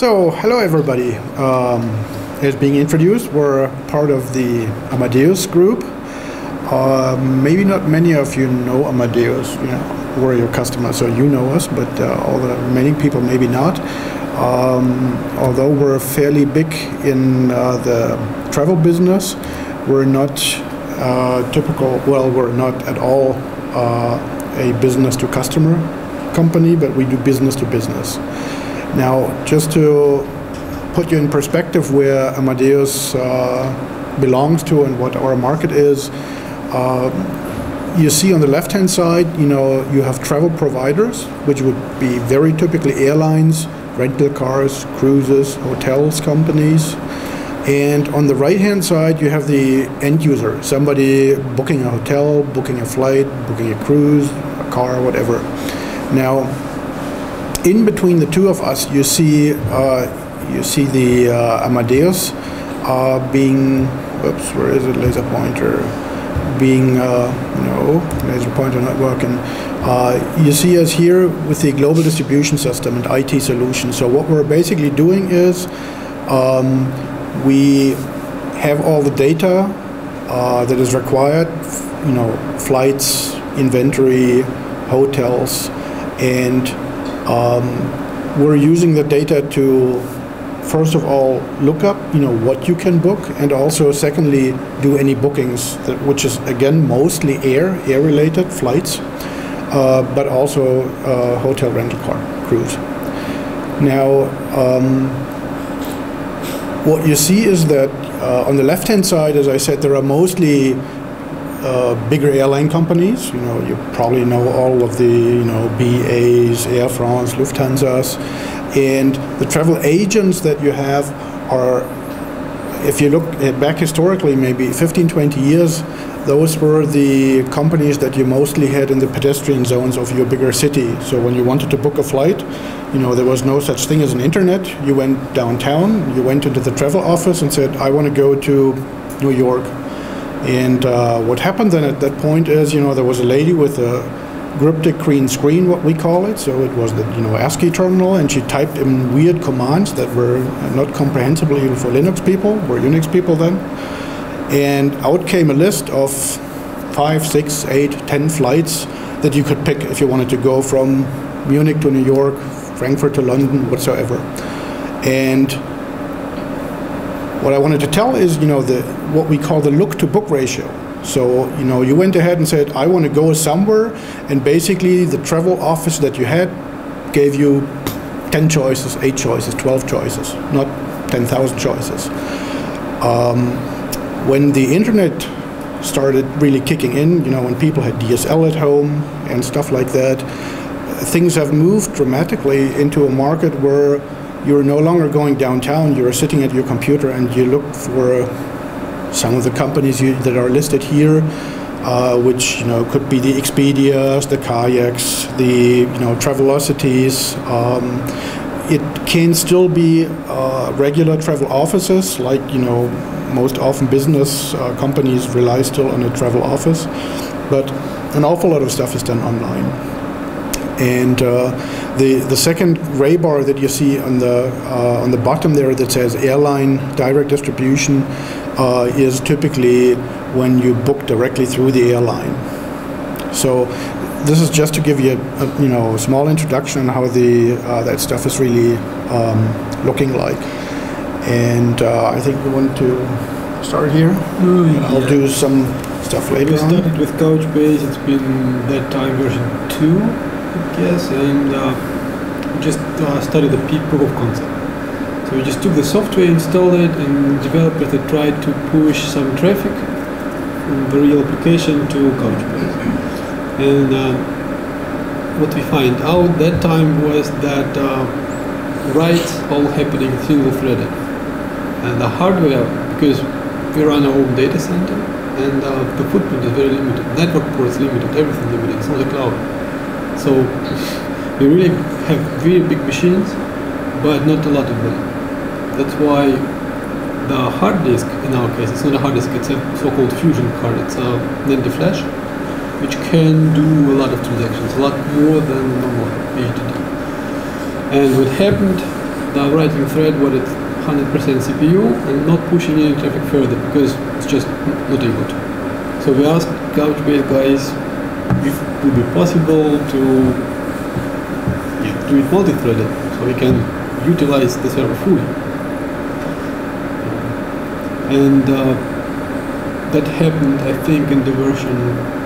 So, hello everybody. As being introduced, we're part of the Amadeus group. Maybe not many of you know Amadeus. We're your customers, so you know us, but many people maybe not. Although we're fairly big in the travel business, we're not typical. Well, we're not at all a business-to-customer company, but we do business-to-business. Now, just to put you in perspective where Amadeus belongs to and what our market is, you see on the left-hand side, you have travel providers, which would be very typically airlines, rental cars, cruises, hotels, companies. And on the right-hand side, you have the end user, somebody booking a hotel, booking a flight, booking a cruise, a car, whatever. Now, in between the two of us, you see the Amadeus being, oops, where is it? Laser pointer. Being, no, laser pointer not working. You see us here with the global distribution system and IT solution. So what we're basically doing is we have all the data that is required, flights, inventory, hotels, and we're using the data to, first of all, look up, what you can book, and also, secondly, do any bookings, which is, again, mostly air-related flights, but also hotel, rental car, cruise. Now, what you see is that on the left-hand side, as I said, there are mostly bigger airline companies. You probably know all of the, BAs, Air France, Lufthansa's, and the travel agents that you have are, if you look back historically, maybe 15, 20 years, those were the companies that you mostly had in the pedestrian zones of your bigger city. So when you wanted to book a flight, there was no such thing as an internet. You went downtown, you went into the travel office and said, I want to go to New York. And what happened then at that point is, there was a lady with a cryptic green screen, what we call it. So it was the, ASCII terminal, and she typed in weird commands that were not comprehensible even for Linux people, or Unix people then. And out came a list of 5, 6, 8, 10 flights that you could pick if you wanted to go from Munich to New York, Frankfurt to London, whatsoever. And what I wanted to tell is, what we call the look-to-book ratio. So, you went ahead and said, I want to go somewhere, and basically the travel office that you had gave you 10 choices, 8 choices, 12 choices, not 10,000 choices. When the internet started really kicking in, when people had DSL at home and stuff like that, things have moved dramatically into a market where you're no longer going downtown, you're sitting at your computer and you look for some of the companies that are listed here, which could be the Expedias, the Kayaks, the Travelocities. It can still be regular travel offices, like most often business companies rely still on a travel office, but an awful lot of stuff is done online. And the second gray bar that you see on the bottom there that says airline direct distribution is typically when you book directly through the airline. So this is just to give you a small introduction on how that stuff is really looking like. And I think we want to start here. I'll do some stuff later on. We started with Couchbase. It's been that time version 2. Yes, and just studied the proof of concept. So we just took the software, installed it, and developers that tried to push some traffic from the real application to Couchbase. And what we find out that time was that writes all happening single-threaded, and the hardware, because we run our own data center, and the footprint is very limited, network ports limited, everything limited. It's on the cloud. So we really have very big machines, but not a lot of them. That's why the hard disk, in our case, it's not a hard disk, it's a so-called fusion card. It's a NAND flash, which can do a lot of transactions, a lot more than normal HDD. And what happened writing thread what it's 100% CPU and not pushing any traffic further because it's just not able to. So we asked Couchbase guys if it would be possible to do it multi-threaded so we can utilize the server fully. And that happened, I think, in the version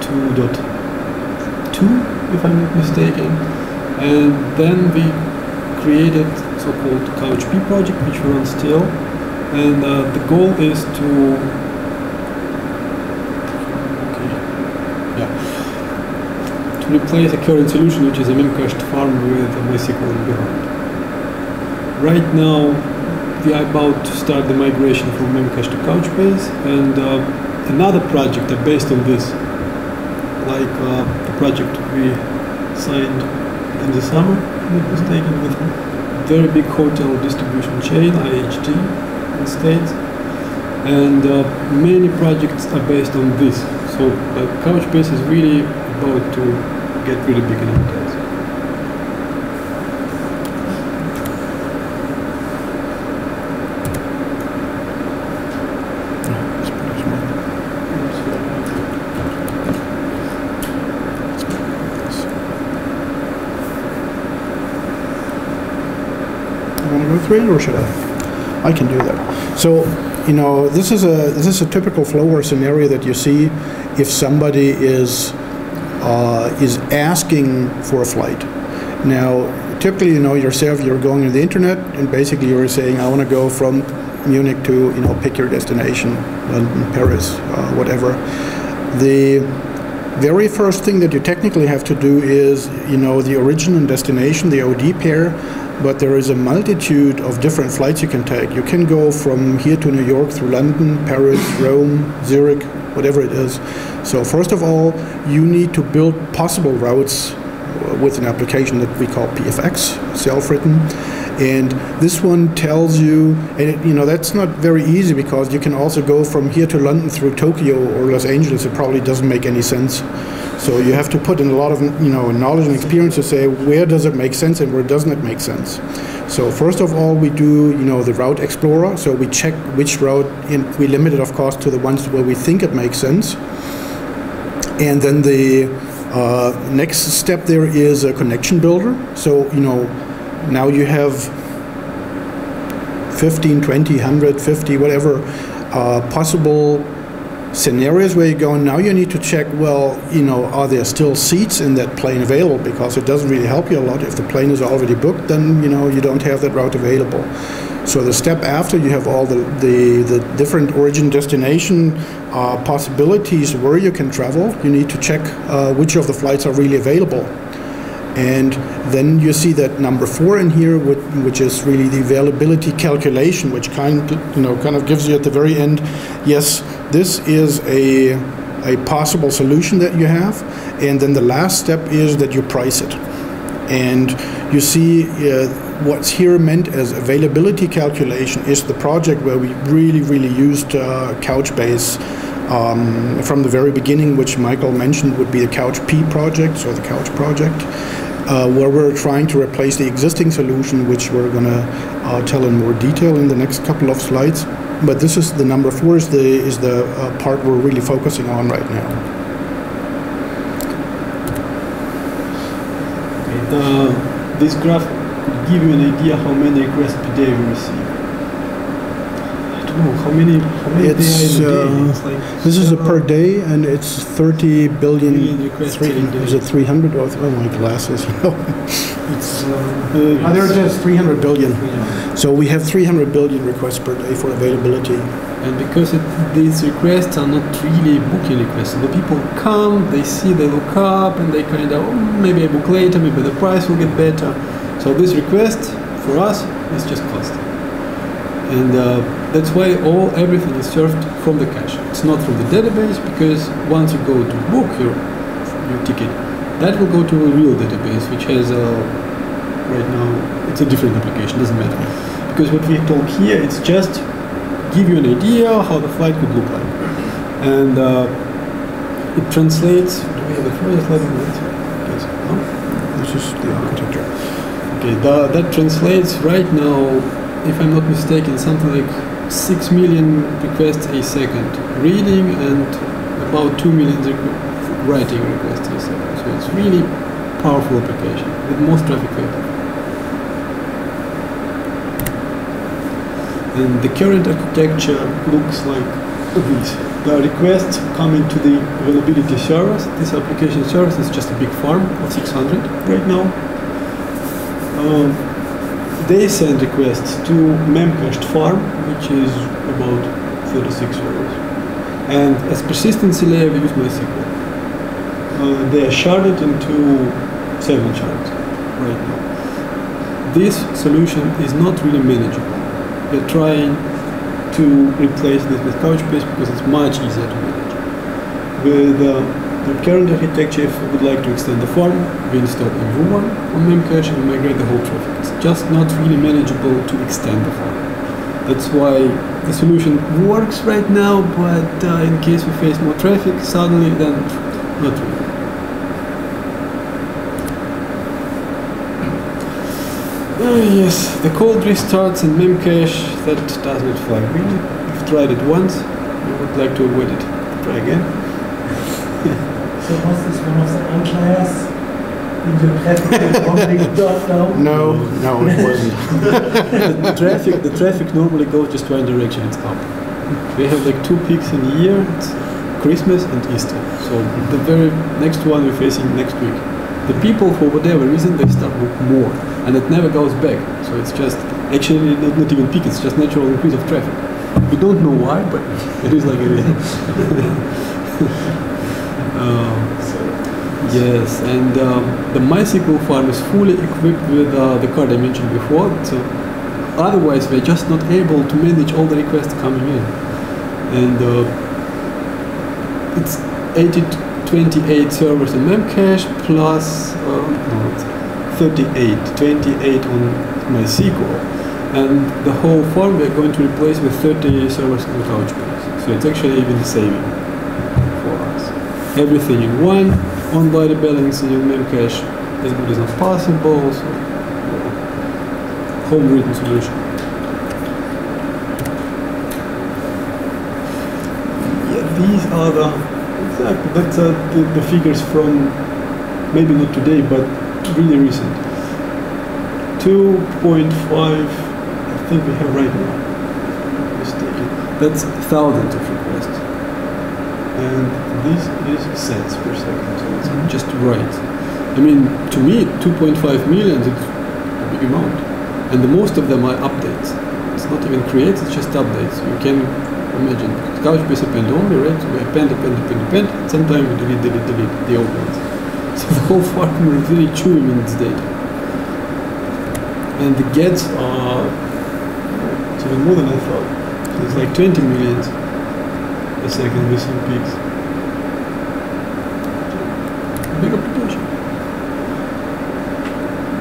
2.2, if I'm not mistaken. And then we created so-called CouchP project, which we run still. And the goal is to replace a current solution, which is a memcached farm with a MySQL behind. Right now, we are about to start the migration from memcache to Couchbase, and another project based on this, like the project we signed in the summer, if I'm not mistaken, with a very big hotel distribution chain, IHG, in the States. And many projects are based on this. So Couchbase is really about to get really big in hotels. Through it, or should I? I can do that. So, you know, this is a typical flow or scenario that you see if somebody is asking for a flight. Now, typically, you know yourself, you're going to the internet, and basically you're saying, I want to go from Munich to, you know, pick your destination, London, Paris, whatever. The very first thing that you technically have to do is, you know, the origin and destination, the OD pair. But there is a multitude of different flights you can take. You can go from here to New York through London, Paris, Rome, Zurich, whatever it is. So first of all, you need to build possible routes with an application that we call PFX, self-written. And this one tells you, and it, you know, that's not very easy because you can also go from here to London through Tokyo or Los Angeles. It probably doesn't make any sense. So you have to put in a lot of, you know, knowledge and experience to say where does it make sense and where doesn't it make sense. So first of all, we do, you know, the route explorer. So we check which route, and we limit it, of course, to the ones where we think it makes sense. And then the next step there is a connection builder. So, you know, now you have 15, 20, 100, 50, whatever possible scenarios where you go, and now you need to check, well, you know, are there still seats in that plane available? Because it doesn't really help you a lot. If the plane is already booked, then, you know, you don't have that route available. So the step after, you have all the different origin destination possibilities where you can travel. You need to check which of the flights are really available. And then you see that number 4 in here, which is really the availability calculation, which kind of gives you at the very end, yes, this is a possible solution that you have. And then the last step is that you price it. And you see what's here meant as availability calculation is the project where we really used Couchbase from the very beginning, which Michael mentioned would be the CouchP project, so the Couch project. Where we're trying to replace the existing solution, which we're going to tell in more detail in the next couple of slides. But this is the number 4 is the part we're really focusing on right now. Okay, this graph could give you an idea how many requests per day we receive. How many it's, day in a day? It's like this is a per day, and it's 30 billion. Is it 300? Oh, my glasses. It's there it is, 300 billion. So we have 300 billion requests per day for availability. And because these requests are not really booking requests, so the people come, they see, they look up, and they kind of, oh, maybe I book later, maybe the price will get better. So this request for us is just cost. And that's why everything is served from the cache. It's not from the database, because once you go to book your ticket, that will go to a real database, which has right now it's a different application. Doesn't matter, because what we talk here, it's just give you an idea how the flight could look like, and it translates. Do we have the further slide? Yes. No? This is the architecture. Okay, that translates right now, if I'm not mistaken, something like 6 million requests a second reading and about 2 million writing requests a second. So it's really powerful application with most traffic vector. And the current architecture looks like this. The requests come into the availability service. This application service is just a big farm of 600 right now. They send requests to memcached farm, which is about 36 servers. And as persistency layer, we use MySQL. They are sharded into 7 shards right now. This solution is not really manageable. We're trying to replace this with Couchbase because it's much easier to manage. With the current architecture, if we would like to extend the farm, we install a new one on Memcache and migrate the whole traffic. It's just not really manageable to extend the farm. That's why the solution works right now, but in case we face more traffic suddenly, then not really. Yes, the cold restarts in Memcache, that does not fly really. We've tried it once, we would like to avoid it. Try again. So was this one of the outliers in the traffic? No, it wasn't. The traffic normally goes just one direction, it's up. We have like 2 peaks in a year, it's Christmas and Easter. So the very next one we're facing next week. The people, for whatever reason, they start with more, and it never goes back. So it's just, actually not even peak, it's just natural increase of traffic. We don't know why, but it is like it is. Yes, and the MySQL farm is fully equipped with the card I mentioned before. So otherwise, we're just not able to manage all the requests coming in. And it's 28 servers in Memcache plus 28 on MySQL. And the whole farm we're going to replace with 30 servers on Couchbase. So it's actually even saving for us. Everything in one, on-body balancing in Memcache as good as not possible. So, home-written solution. Yeah, these are exactly, that's the figures from, maybe not today, but really recent. 2.5, I think we have right now. That's thousands of requests. And this is cents per second, so it's just right. I mean, to me, 2.5 million is a big amount. And the most of them are updates. It's not even creates, it's just updates. You can imagine, Couchbase append only, right? So we append. Sometimes we delete the old ones. So the whole farm is really chewing in its data. And the gets are even more than I thought. So it's like 20 million a second with some peaks. Big application.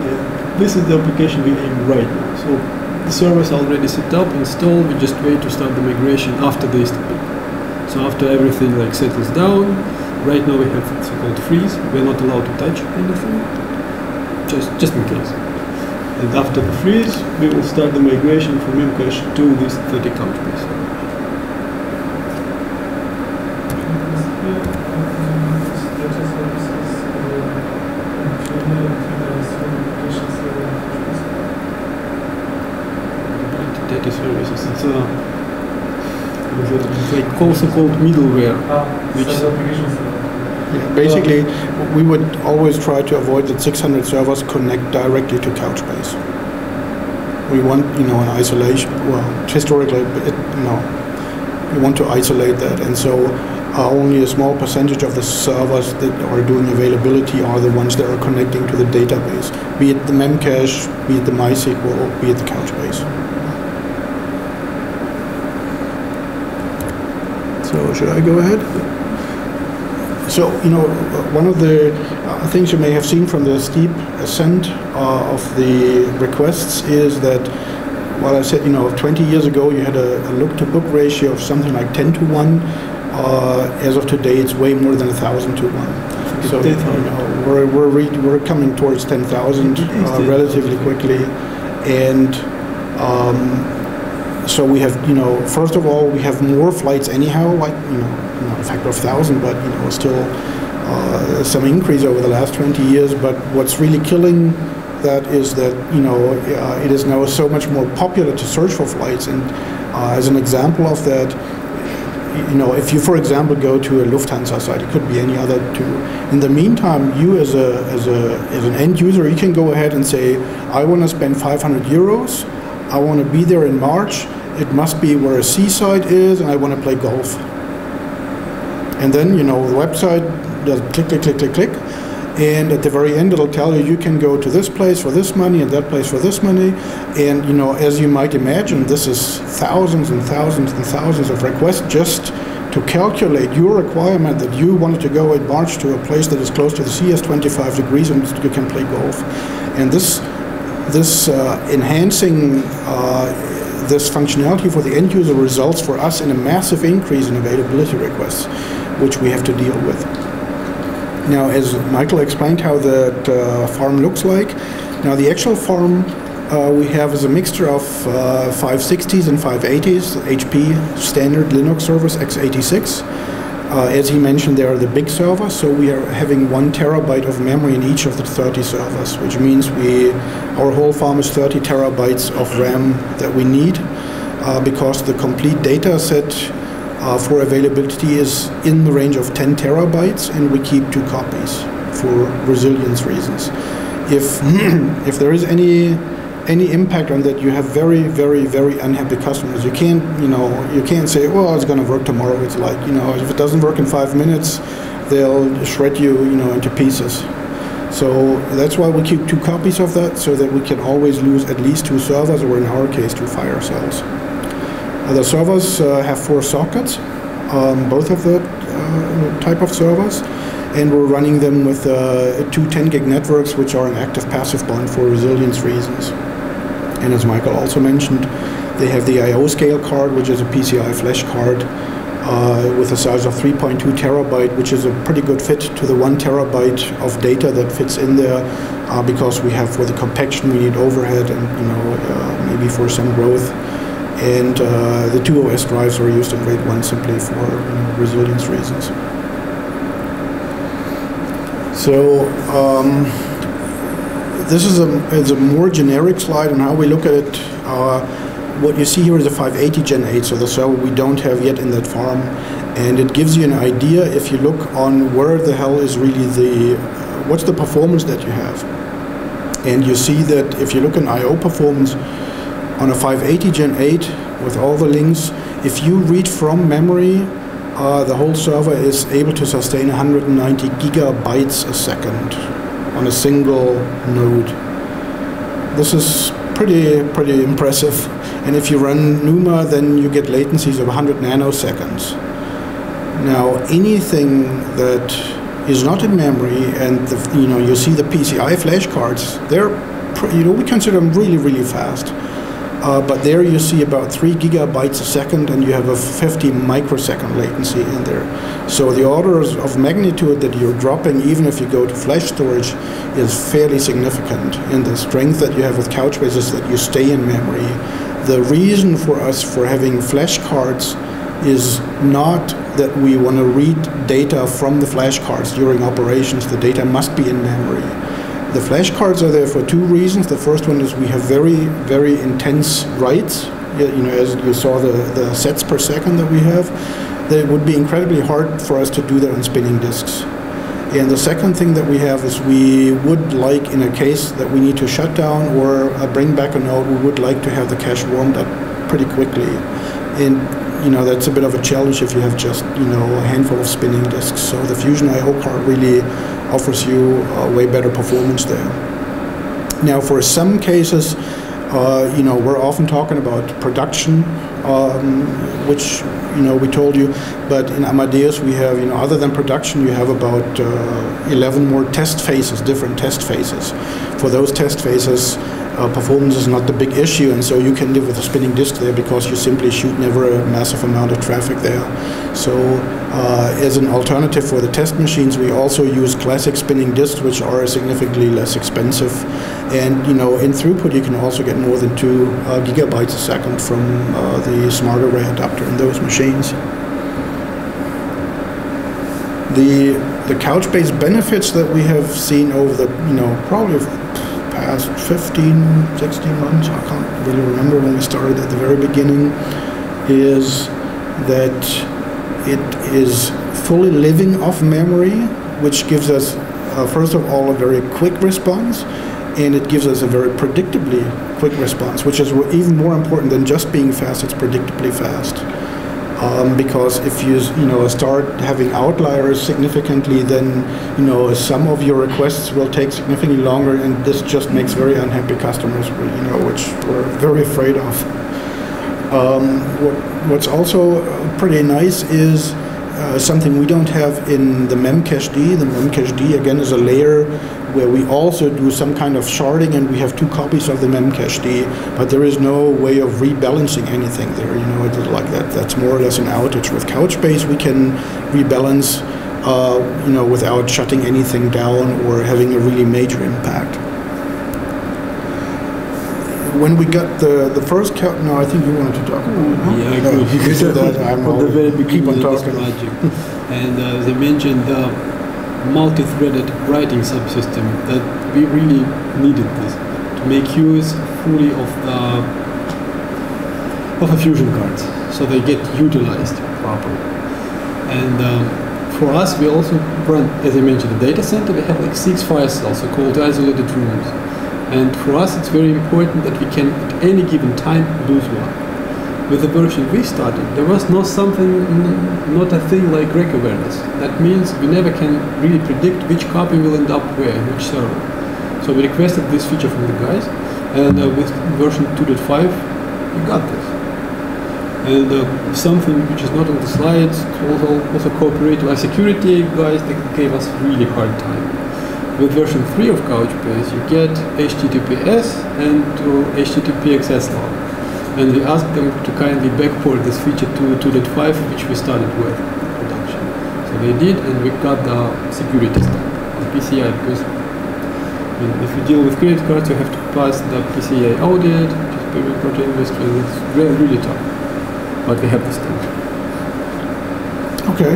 Yeah. This is the application we aim right now. So the server's already set up, installed, we just wait to start the migration after the Easter peak. So after everything like settles down, right now we have so-called freeze. We're not allowed to touch anything, just in case. And after the freeze, we will start the migration from Memcache to these 30 Couchbase servers. Data services. It's like also called middleware. Which basically, we would always try to avoid that 600 servers connect directly to Couchbase. We want, an isolation. Well, historically, we want to isolate that, and so only a small percentage of the servers that are doing availability are the ones that are connecting to the database, be it the Memcache, be it the MySQL, be it the Couchbase. So should I go ahead? So, one of the things you may have seen from the steep ascent of the requests is that, well, I said, 20 years ago you had a look-to-book ratio of something like 10 to 1. As of today, it's way more than 1,000 to 1. So we're coming towards 10,000 relatively quickly, and so we have, first of all, we have more flights anyhow, like a factor of 1,000, but still some increase over the last 20 years. But what's really killing that is that it is now so much more popular to search for flights, and as an example of that, if you, for example, go to a Lufthansa site, it could be any other two. In the meantime, you as an end user, you can go ahead and say, I want to spend 500 euros. I want to be there in March. It must be where a seaside is, and I want to play golf. And then, the website does click, click, click, click, click. And at the very end, it'll tell you, you can go to this place for this money and that place for this money. And, as you might imagine, this is thousands and thousands and thousands of requests just to calculate your requirement that you wanted to go in March to a place that is close to the sea, has 25 degrees, and you can play golf. And this enhancing this functionality for the end user results for us in a massive increase in availability requests, which we have to deal with. Now, as Michael explained how that farm looks like, now the actual farm we have is a mixture of 560s and 580s, HP standard Linux servers, x86. As he mentioned, they are the big servers, so we are having 1 terabyte of memory in each of the 30 servers, which means our whole farm is 30 terabytes of RAM that we need, because the complete data set for availability is in the range of 10 terabytes, and we keep 2 copies for resilience reasons. If there is any impact on that, you have very, very, very unhappy customers. You can't, you can't say, well, it's going to work tomorrow. It's like, if it doesn't work in 5 minutes, they'll shred you, into pieces. So that's why we keep 2 copies of that, so that we can always lose at least 2 servers, or in our case, 2 fire cells. The servers have 4 sockets, both of the type of servers, and we're running them with 2 10 gig networks, which are an active-passive bond for resilience reasons. And as Michael also mentioned, they have the I/O scale card, which is a PCI flash card with a size of 3.2 terabyte, which is a pretty good fit to the 1 terabyte of data that fits in there, because we have, for the compaction, we need overhead and maybe for some growth. And the 2 OS drives are used in RAID 1 simply for resilience reasons. So this is a more generic slide on how we look at it. What you see here is a 580 Gen 8, so the server we don't have yet in that farm. And it gives you an idea, if you look on where the hell is really what's the performance that you have. And you see that if you look in I/O performance, on a 580 Gen 8 with all the links, if you read from memory, the whole server is able to sustain 190 gigabytes a second on a single node. This is pretty impressive. And if you run NUMA, then you get latencies of 100 nanoseconds. Now, anything that is not in memory, and you see the PCI flash cards, they're we consider them really, really fast. But there you see about 3 gigabytes a second, and you have a 50 microsecond latency in there. So the orders of magnitude that you're dropping, even if you go to flash storage, is fairly significant. And the strength that you have with Couchbase is that you stay in memory. The reason for us for having flash cards is not that we want to read data from the flash cards during operations. The data must be in memory. The flash cards are there for 2 reasons. The first one is we have very, very intense writes. As you saw the sets per second that we have, that it would be incredibly hard for us to do that on spinning disks. And the second thing that we have is we would like, in a case that we need to shut down or bring back a node, we would like to have the cache warmed up pretty quickly. And that's a bit of a challenge if you have just a handful of spinning disks. So the Fusion I/O card really offers you way better performance there. Now, for some cases, we're often talking about production, which we told you, but in Amadeus we have, other than production, you have about 11 more test phases, different test phases. For those test phases, performance is not the big issue, and so you can live with a spinning disk there because you simply shoot never a massive amount of traffic there. So as an alternative for the test machines, we also use classic spinning disks, which are significantly less expensive. And in throughput, you can also get more than 2 gigabytes a second from the smart array adapter in those machines. The Couchbase benefits that we have seen over the probably past 15, 16 months, I can't really remember when we started at the very beginning, is that it is fully living off memory, which gives us, first of all, a very quick response, and it gives us a very predictably quick response, which is even more important than just being fast. It's predictably fast. Because if you start having outliers significantly, then some of your requests will take significantly longer, and this just makes very unhappy customers, which we're very afraid of. What's also pretty nice is something we don't have in the memcached. The memcached again is a layer where we also do some kind of sharding, and we have 2 copies of the memcached, but there is no way of rebalancing anything there. It's like that. That's more or less an outage. With Couchbase, we can rebalance, without shutting anything down or having a really major impact. When we got the first no, I think you wanted to talk about it. Huh? Yeah, no, you said that. From the very beginning keep on of this talking. project. And as I mentioned, the multi-threaded writing subsystem, that we really needed this to make use fully of the Fusion cards, so they get utilized properly. And for us, we also run, as I mentioned, the data center. We have like 6 file cells, so called isolated rooms. And for us, it's very important that we can, at any given time, lose one. With the version we started, there was not a thing like rack awareness. That means we never can really predict which copy will end up where, in which server. So we requested this feature from the guys, and with version 2.5, we got this. And something which is not on the slides, also cooperate with our security guys, they gave us really hard time. With version 3 of Couchbase, you get HTTPS and to HTTP access log. And we asked them to kindly backport this feature to 2.5, which we started with production. So they did, and we got the security stamp, the PCI, because if you deal with credit cards, you have to pass the PCI audit, which is payment card industry, and it's really tough. But we have the stamp. Okay,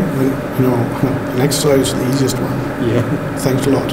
next slide is the easiest one. Yeah. Thanks a lot.